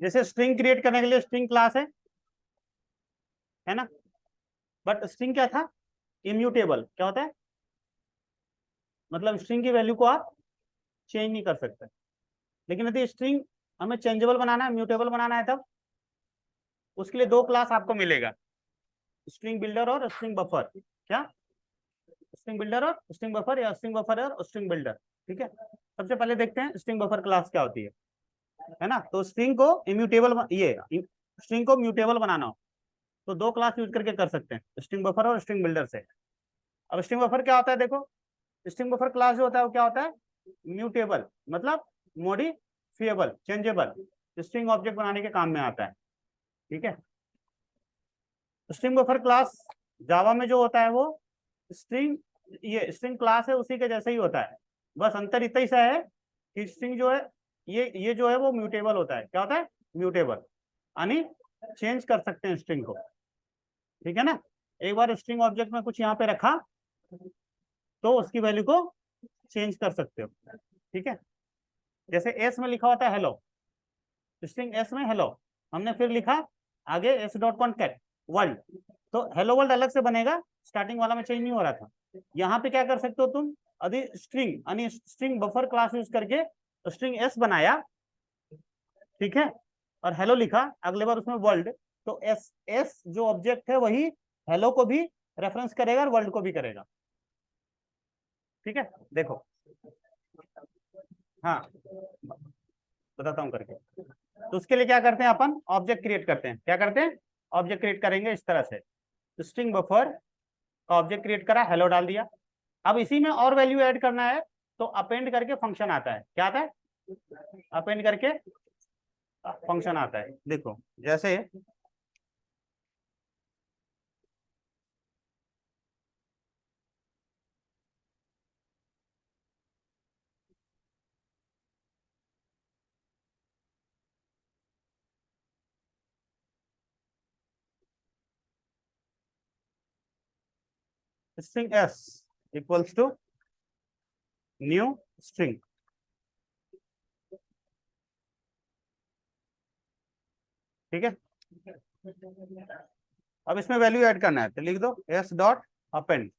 जैसे string create करने के लिए स्ट्रिंग क्लास है ना, बट स्ट्रिंग क्या था, इम्यूटेबल। क्या होता है, मतलब स्ट्रिंग की वैल्यू को आप चेंज नहीं कर सकते। लेकिन यदि स्ट्रिंग हमें चेंजेबल बनाना है, म्यूटेबल बनाना है, तब उसके लिए दो क्लास आपको मिलेगा, स्ट्रिंग बिल्डर और स्ट्रिंग बफर। क्या, स्ट्रिंग बिल्डर और स्ट्रिंग बफर, या स्ट्रिंग बफर और स्ट्रिंग बिल्डर। ठीक है, सबसे पहले देखते हैं स्ट्रिंग बफर क्लास क्या होती है ना। तो स्ट्रिंग को इम्यूटेबल, ये स्ट्रिंग को म्यूटेबल बनाना हो तो दो क्लास यूज करके कर सकते हैं, स्ट्रिंग बफर और स्ट्रिंग बिल्डर से। अब स्ट्रिंग बफर क्या होता है, देखो स्ट्रिंग बफर क्लास जो होता है वो क्या होता है, म्यूटेबल, मतलब मॉडिफिएबल, चेंजेबल, स्ट्रिंग ऑब्जेक्ट बनाने के काम में आता है। ठीक है, स्ट्रिंग बफर क्लास जावा में जो होता है वो स्ट्रिंग, ये स्ट्रिंग क्लास है उसी के जैसे ही होता है, बस अंतर इतना ही सा है कि स्ट्रिंग जो है, ये जो है वो म्यूटेबल होता है। क्या होता है, म्यूटेबल, यानी चेंज कर सकते हैं स्ट्रिंग को। ठीक है ना, एक बार स्ट्रिंग ऑब्जेक्ट में कुछ यहाँ पे रखा तो उसकी वैल्यू को चेंज कर सकते हो। ठीक है, जैसे एस में लिखा होता है हेलो, स्ट्रिंग एस में हेलो, हमने फिर लिखा आगे एस डॉट कॉन्कैट वर्ल्ड, तो हेलो वर्ल्ड अलग से बनेगा, स्टार्टिंग वाला में चेंज नहीं हो रहा था। यहाँ पे क्या कर सकते हो तुम, यदि स्ट्रिंग यानी स्ट्रिंग बफर क्लास यूज करके स्ट्रिंग एस बनाया, ठीक है, और हेलो लिखा, अगले बार उसमें वर्ल्ड, तो एस एस जो ऑब्जेक्ट है वही हेलो को भी रेफरेंस करेगा और वर्ल्ड को भी करेगा। ठीक है, देखो, हाँ बताता हूँ करके। तो उसके लिए क्या करते हैं, अपन ऑब्जेक्ट क्रिएट करते हैं। क्या करते हैं, ऑब्जेक्ट क्रिएट करेंगे इस तरह से, स्ट्रिंग बफर का ऑब्जेक्ट क्रिएट करा, हेलो डाल दिया। अब इसी में और वैल्यू ऐड करना है तो अपेंड करके फंक्शन आता है। क्या आता है, अपेंड करके फंक्शन आता है। देखो जैसे string s equals to new string. ठीक है, अब इसमें वैल्यू ऐड करना है तो लिख दो एस डॉट अपेंड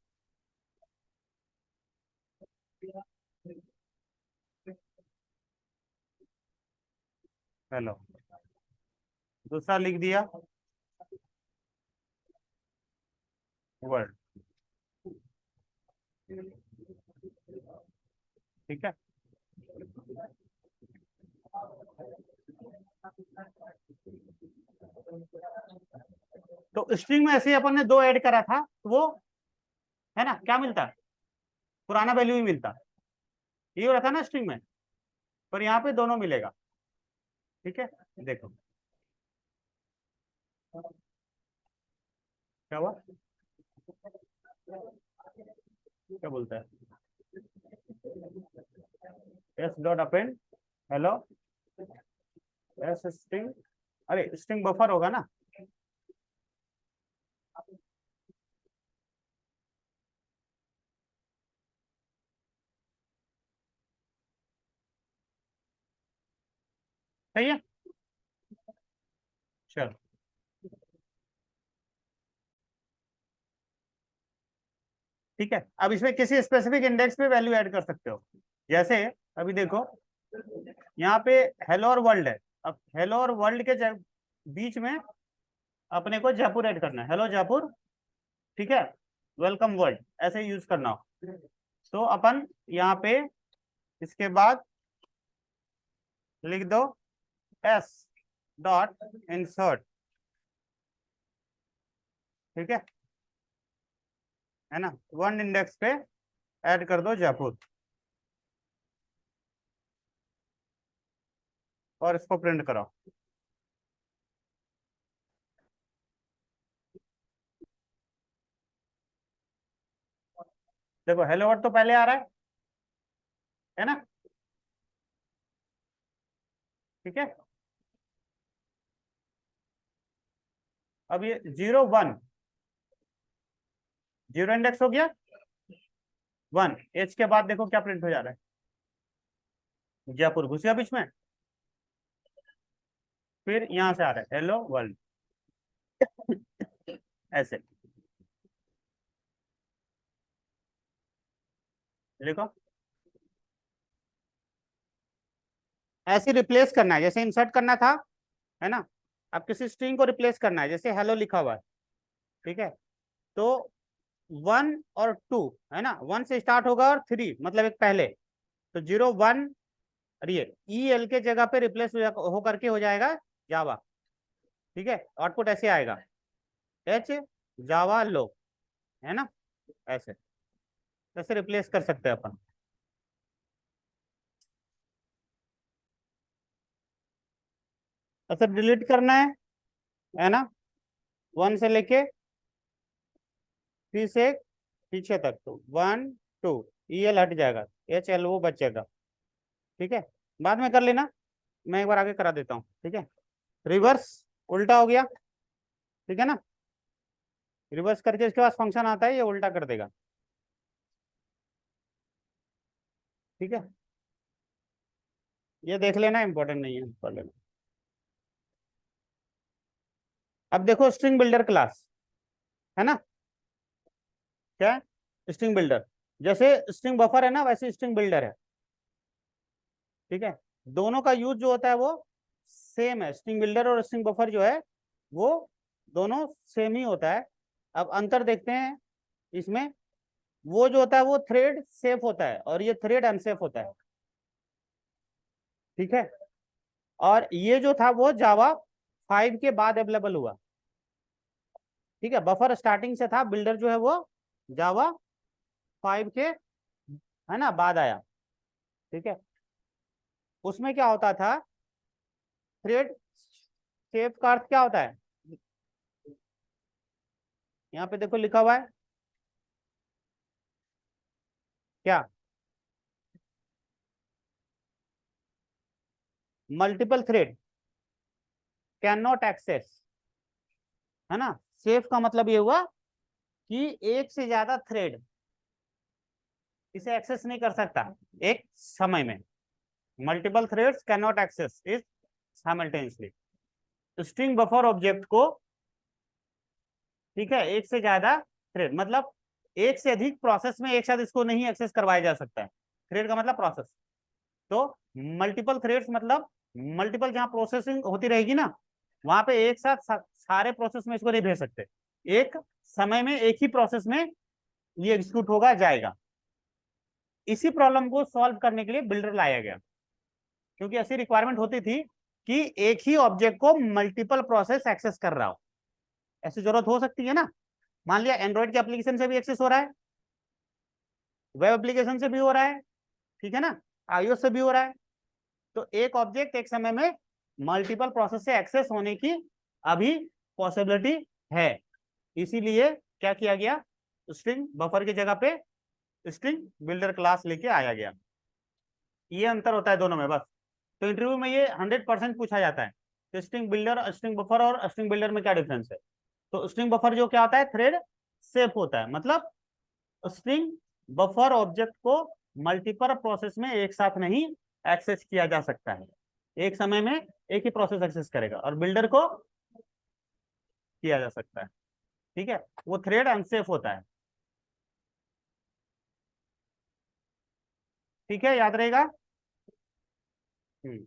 हेलो, दूसरा लिख दिया वर्ड। ठीक है, तो स्ट्रिंग में ऐसे ही अपन ने दो ऐड करा था तो वो है ना, क्या मिलता, पुराना वैल्यू ही मिलता, ये हो रहा था ना स्ट्रिंग में, पर यहाँ पे दोनों मिलेगा। ठीक है, देखो क्या हुआ, क्या बोलता है, S dot append hello S string, अरे स्ट्रिंग बफर होगा ना, सही है, चलो। ठीक है, अब इसमें किसी स्पेसिफिक इंडेक्स पे वैल्यू ऐड कर सकते हो। जैसे अभी देखो यहाँ पे हेलो और वर्ल्ड है, अब हेलो और वर्ल्ड के बीच में अपने को जयपुर ऐड करना है, हेलो जयपुर। ठीक है, वेलकम वर्ल्ड ऐसे यूज करना हो तो अपन यहाँ पे इसके बाद लिख दो एस डॉट इंसर्ट। ठीक है ना, वन इंडेक्स पे ऐड कर दो जयपुर और इसको प्रिंट करो। देखो हेलो वर्ड तो पहले आ रहा है ना। ठीक है, अब ये 0 1, जीरो इंडेक्स हो गया, वन एच के बाद देखो क्या प्रिंट हो जा रहा है, जयपुर घुस गया बीच में। फिर यहां से आ रहा है हेलो वर्ल्ड, ऐसे लिखो। ऐसे रिप्लेस करना है, जैसे इंसर्ट करना था, है ना। अब किसी स्ट्रिंग को रिप्लेस करना है, जैसे हेलो लिखा हुआ है, ठीक है। तो 1 और 2, है ना, 1 से स्टार्ट होगा और 3 मतलब एक पहले, तो 0 1, और ये ई एल के जगह पे रिप्लेस हो करके हो जाएगा जावा, ठीक है। आउटपुट ऐसे आएगा, एच जावा लो, है ना, ऐसे ऐसे रिप्लेस कर सकते हैं अपन। ऐसे डिलीट करना है ना, 1 से लेके 3 से पीछे तक, तो 1 2 ई एल हट जाएगा, एच एल वो बचेगा, ठीक है। बाद में कर लेना, मैं एक बार आगे करा देता हूँ, ठीक है। रिवर्स उल्टा हो गया, ठीक है ना। रिवर्स करके इसके पास फंक्शन आता है, ये उल्टा कर देगा, ठीक है। ये देख लेना, इंपॉर्टेंट नहीं है, पढ़ लेना। अब देखो स्ट्रिंग बिल्डर क्लास, है ना, क्या है स्ट्रिंग बिल्डर, जैसे स्ट्रिंग बफर है ना वैसे स्ट्रिंग बिल्डर है, ठीक है। दोनों का यूज जो होता है वो सेम है, स्ट्रिंग बिल्डर और स्ट्रिंग बफर जो है वो दोनों सेम ही होता है। अब अंतर देखते हैं इसमें, वो जो होता है वो थ्रेड सेफ होता है और ये थ्रेड अनसेफ होता है, ठीक है। और ये जो था वो जावा 5 के बाद अवेलेबल हुआ, ठीक है। बफर स्टार्टिंग से था, बिल्डर जो है वो जावा 5 के, है ना, बाद आया, ठीक है। उसमें क्या होता था, थ्रेड सेफ का अर्थ क्या होता है, यहाँ पे देखो लिखा हुआ है क्या, multiple thread can not access, है ना। सेफ का मतलब ये हुआ कि एक से ज्यादा थ्रेड इसे एक्सेस नहीं कर सकता एक समय में, multiple threads can not access is simultaneously. String buffer object को, ठीक है, एक से ज्यादा थ्रेड मतलब एक से अधिक प्रोसेस में एक साथ इसको नहीं एक्सेस करवाया जा सकता है। थ्रेड का मतलब प्रोसेस, तो मल्टीपल थ्रेड्स मतलब मल्टीपल जहां प्रोसेसिंग होती रहेगी ना, वहां पे एक साथ सारे प्रोसेस में इसको नहीं भेज सकते, एक समय में एक ही प्रोसेस में ये एग्जीक्यूट होगा जाएगा। इसी प्रॉब्लम को सॉल्व करने के लिए बिल्डर लाया गया, क्योंकि ऐसी रिक्वायरमेंट होती थी कि एक ही ऑब्जेक्ट को मल्टीपल प्रोसेस एक्सेस कर रहा हो, ऐसी जरूरत हो सकती है ना। मान लिया एंड्रॉइड के एप्लीकेशन से भी एक्सेस हो रहा है, वेब एप्लीकेशन से भी हो रहा है, ठीक है ना, आईओएस से भी हो रहा है, तो एक ऑब्जेक्ट एक समय में मल्टीपल प्रोसेस से एक्सेस होने की अभी पॉसिबिलिटी है। इसीलिए क्या किया गया, स्ट्रिंग बफर की जगह पे स्ट्रिंग बिल्डर क्लास लेके आया गया। ये अंतर होता है दोनों में बस। तो इंटरव्यू में ये 100% पूछा जाता है कि स्ट्रिंग बिल्डर, स्ट्रिंग बफर और स्ट्रिंग बिल्डर में क्या डिफरेंस है। तो स्ट्रिंग बफर जो क्या होता है, थ्रेड सेफ होता है, मतलब स्ट्रिंग बफर ऑब्जेक्ट को मल्टीपल प्रोसेस में एक साथ नहीं एक्सेस किया जा सकता है, एक समय में एक ही प्रोसेस एक्सेस करेगा, और बिल्डर को किया जा सकता है, ठीक है। वो थ्रेड अनसेफ होता है, ठीक है, याद रहेगा। हम्म,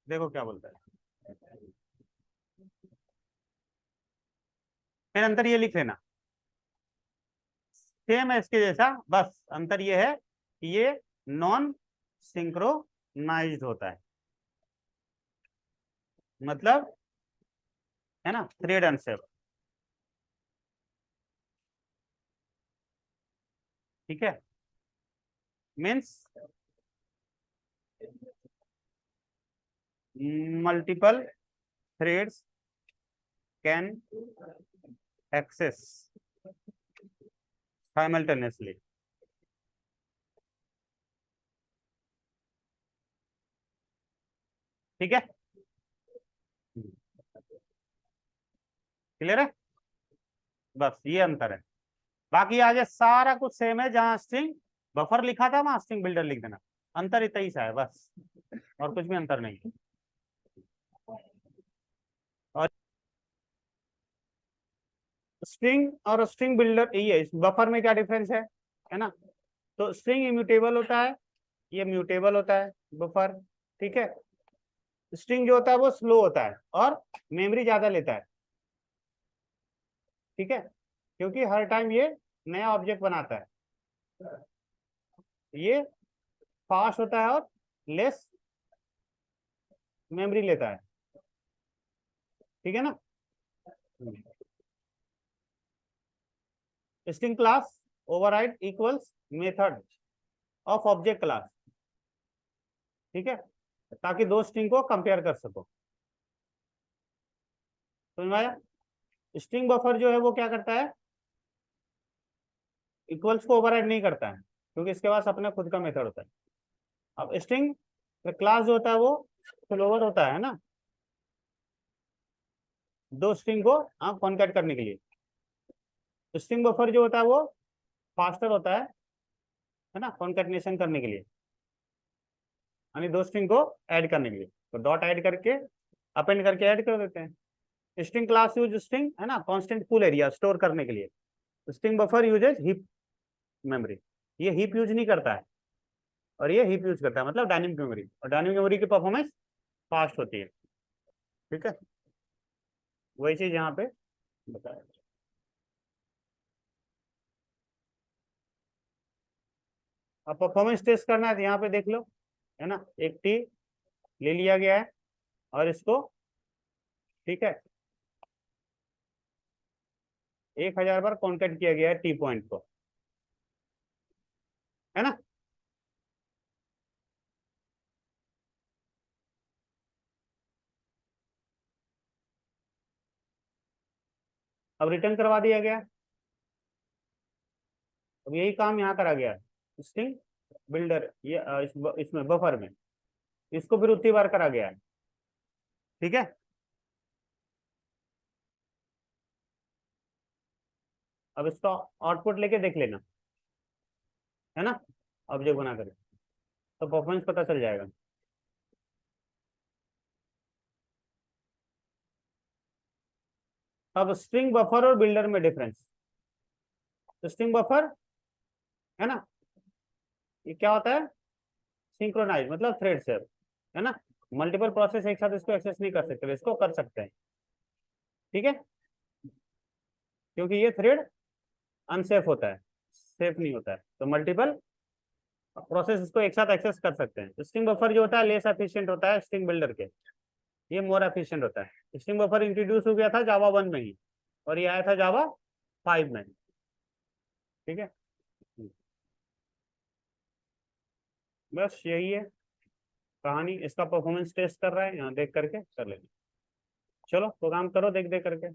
देखो क्या बोलता है, फिर अंतर ये लिख लेना, सेम है इसके जैसा, बस अंतर ये है कि ये नॉन सिंक्रोनाइज्ड होता है, मतलब, है ना, थ्रेड अनसेफ, ठीक है। Means multiple threads can access simultaneously, ठीक है, क्लियर है, बस ये अंतर है। बाकी आगे सारा कुछ सेम है, जहां स्ट्रिंग बफर लिखा था वहां स्ट्रिंग बिल्डर लिख देना, अंतर इतना ही सा है बस, और कुछ भी अंतर नहीं है। और स्ट्रिंग और स्ट्रिंग बिल्डर ये बफर में क्या डिफरेंस है ना। तो स्ट्रिंग इम्यूटेबल होता है, ये म्यूटेबल होता है बफर। ठीक है, स्ट्रिंग जो होता है वो स्लो होता है और मेमोरी ज्यादा लेता है। ठीक है, क्योंकि हर टाइम ये नया ऑब्जेक्ट बनाता है, ये फास्ट होता है और लेस मेमोरी लेता है। ठीक है ना। String class override equals method of object class. ठीक है, ताकि दो स्ट्रिंग को कंपेयर कर सको। समझ में आया। स्ट्रिंग बफर जो है वो क्या करता है, इक्वल्स को ओवरराइड नहीं करता है, क्योंकि इसके पास अपना खुद का मेथड होता है। अब स्ट्रिंग क्लास जो होता है वो फ्लोवर होता है ना, दो स्ट्रिंग को आप कॉन्कैट करने के लिए। स्ट्रिंग बफर जो होता है वो फास्टर होता है ना, कॉन्कैटिनेशन करने के लिए, यानी दो स्ट्रिंग को ऐड करने के लिए। तो डॉट ऐड करके अपेंड करके ऐड कर देते हैं। स्ट्रिंग क्लास यूज स्ट्रिंग है ना कांस्टेंट पूल एरिया स्टोर करने के लिए। String buffer uses heap memory, ये हीप यूज नहीं करता है, और ये हीप यूज करता है, मतलब डायनेमिक मेमोरी, और डायनेमिक मेमोरी की परफॉर्मेंस फास्ट होती है। ठीक है, वही चीज यहाँ पे बताया। अब परफॉर्मेंस टेस्ट करना है तो यहाँ पे देख लो, है ना, एक टी ले लिया गया है और इसको, ठीक है, 1000 बार कॉन्टेक्ट किया गया है टी पॉइंट को, है ना। अब रिटर्न करवा दिया गया। अब यही काम यहाँ करा गया है स्ट्रिंग बिल्डर, ये इसमें बफर में इसको फिर उतनी बार करा गया है। ठीक है, अब इसका आउटपुट लेके देख लेना, है ना, ऑब्जेक्ट बना कर, तो परफॉर्मेंस पता चल जाएगा। अब स्ट्रिंग बफर और बिल्डर में डिफरेंस। तो स्ट्रिंग बफर है ना, ये क्या होता है, सिंक्रोनाइज मतलब थ्रेड से, है ना, मल्टीपल प्रोसेस एक साथ इसको एक्सेस नहीं कर सकते, इसको कर सकते हैं। ठीक है, क्योंकि ये थ्रेड अनसेफ होता है, सेफ नहीं होता है, तो मल्टीपल प्रोसेस इसको एक साथ एक्सेस कर सकते हैं। स्ट्रिंग बफर जो होता है लेस एफिशिएंट होता है स्ट्रिंग बिल्डर के, ये मोर एफिशिएंट होता है। स्ट्रिंग बफर इंट्रोड्यूस हो गया था जावा 1 में ही, और ये आया था जावा 5 में। ठीक है, बस यही है कहानी। इसका परफॉर्मेंस टेस्ट कर रहा है, यहाँ देख करके कर लेना। चलो प्रोग्राम करो देख देख करके।